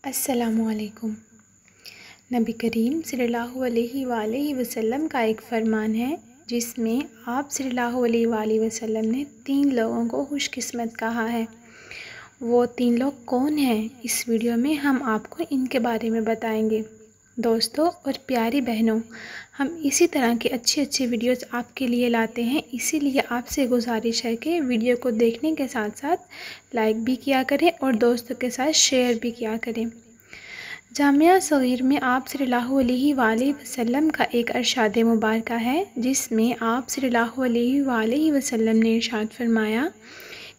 السلام علیکم۔ نبی کریم صلی اللہ علیہ وآلہ وسلم کا ایک فرمان ہے جس میں آپ صلی اللہ علیہ وآلہ وسلم نے 3 لوگوں کو خوش قسمت کہا ہے۔ وہ 3 لوگ کون ہیں؟ اس ویڈیو میں ہم آپ کو ان کے بارے میں بتائیں گے۔ دوستو اور پیاری بہنوں، ہم اسی طرح کے اچھی ویڈیوز آپ کے لیے لاتے ہیں، اسی لیے آپ سے گزارش ہے کہ ویڈیو کو دیکھنے کے ساتھ ساتھ لائک بھی کیا کریں اور دوستوں کے ساتھ شیئر بھی کیا کریں۔ جامعہ صغیر میں آپ صلی اللہ علیہ وآلہ وسلم کا ایک ارشاد مبارکہ ہے جس میں آپ صلی اللہ علیہ وآلہ وسلم نے ارشاد فرمایا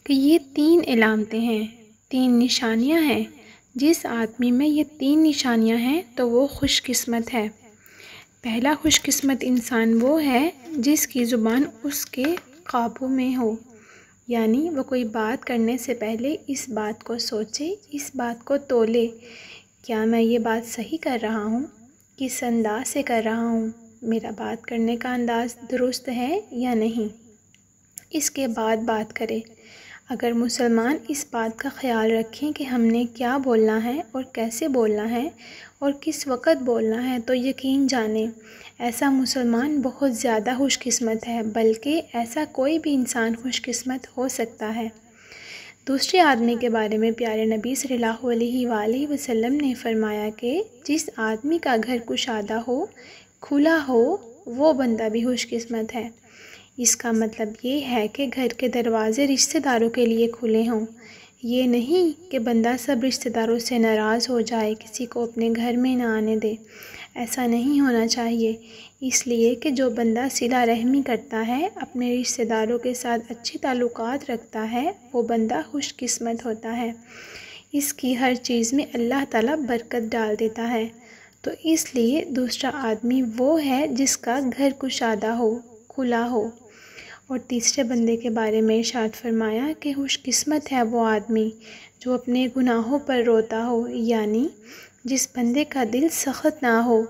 کہ یہ 3 علامتیں ہیں، 3 نشانیاں ہیں۔ جس آدمی میں یہ 3 نشانیاں ہیں تو وہ خوش قسمت ہے۔ پہلا خوش قسمت انسان وہ ہے جس کی زبان اس کے قابو میں ہو، یعنی وہ کوئی بات کرنے سے پہلے اس بات کو سوچے، اس بات کو تولے، کیا میں یہ بات صحیح کر رہا ہوں، کس انداز سے کر رہا ہوں، میرا بات کرنے کا انداز درست ہے یا نہیں، اس کے بعد بات کرے۔ اگر مسلمان اس بات کا خیال رکھیں کہ ہم نے کیا بولنا ہے اور کیسے بولنا ہے اور کس وقت بولنا ہے تو یقین جانیں ایسا مسلمان بہت زیادہ خوش قسمت ہے، بلکہ ایسا کوئی بھی انسان خوش قسمت ہو سکتا ہے۔ دوسرے آدمی کے بارے میں پیارے نبی صلی اللہ علیہ وآلہ وسلم نے فرمایا کہ جس آدمی کا گھر کشادہ ہو، کھلا ہو، وہ بندہ بھی خوش قسمت ہے۔ اس کا مطلب یہ ہے کہ گھر کے دروازے رشتہ داروں کے لیے کھلے ہوں۔ یہ نہیں کہ بندہ سب رشتہ داروں سے ناراض ہو جائے، کسی کو اپنے گھر میں نہ آنے دے، ایسا نہیں ہونا چاہیے۔ اس لیے کہ جو بندہ صلہ رحمی کرتا ہے، اپنے رشتہ داروں کے ساتھ اچھی تعلقات رکھتا ہے، وہ بندہ خوش قسمت ہوتا ہے۔ اس کی ہر چیز میں اللہ تعالیٰ برکت ڈال دیتا ہے۔ تو اس لیے دوسرا آدمی وہ ہے جس کا گھر کشادہ ہو، کھلا ہو۔ اور تیسرے بندے کے بارے میں ارشاد فرمایا کہ خوش قسمت ہے وہ آدمی جو اپنے گناہوں پر روتا ہو، یعنی جس بندے کا دل سخت نہ ہو۔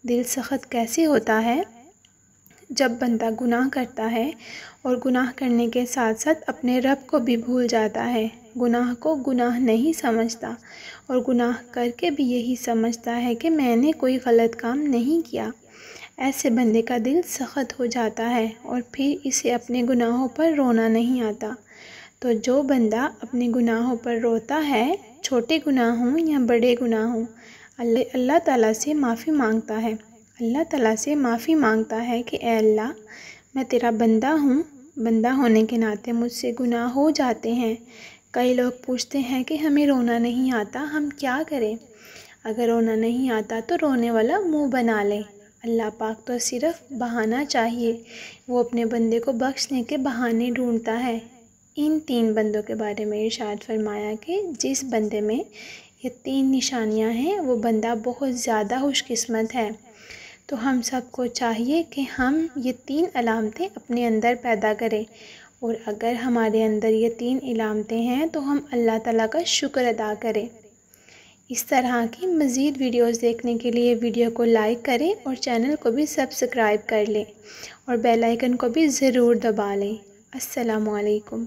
دل سخت کیسے ہوتا ہے؟ جب بندہ گناہ کرتا ہے اور گناہ کرنے کے ساتھ ساتھ اپنے رب کو بھی بھول جاتا ہے، گناہ کو گناہ نہیں سمجھتا اور گناہ کر کے بھی یہی سمجھتا ہے کہ میں نے کوئی غلط کام نہیں کیا، ایسے بندے کا دل سخت ہو جاتا ہے اور پھر اسے اپنے گناہوں پر رونا نہیں آتا۔ تو جو بندہ اپنے گناہوں پر روتا ہے، چھوٹے گناہ ہوں یا بڑے گناہ ہوں، اللہ تعالیٰ سے معافی مانگتا ہے، اللہ تعالیٰ سے معافی مانگتا ہے کہ اے اللہ، میں تیرا بندہ ہوں، بندہ ہونے کے ناطے مجھ سے گناہ ہو جاتے ہیں۔ کئی لوگ پوچھتے ہیں کہ ہمیں رونا نہیں آتا، ہم کیا کریں؟ اگر رونا نہیں آتا تو رونے والا منہ بنا لے۔ اللہ پاک تو صرف بہانہ چاہیے، وہ اپنے بندے کو بخشنے کے بہانے ڈھونڈتا ہے۔ ان 3 بندوں کے بارے میں ارشاد فرمایا کہ جس بندے میں یہ 3 نشانیاں ہیں وہ بندہ بہت زیادہ خوش قسمت ہے۔ تو ہم سب کو چاہیے کہ ہم یہ 3 علامتیں اپنے اندر پیدا کریں، اور اگر ہمارے اندر یہ 3 علامتیں ہیں تو ہم اللہ تعالیٰ کا شکر ادا کریں۔ اس طرح کی مزید ویڈیوز دیکھنے کے لیے ویڈیو کو لائک کریں اور چینل کو بھی سبسکرائب کر لیں اور بیل آئیکن کو بھی ضرور دبا لیں۔ السلام علیکم۔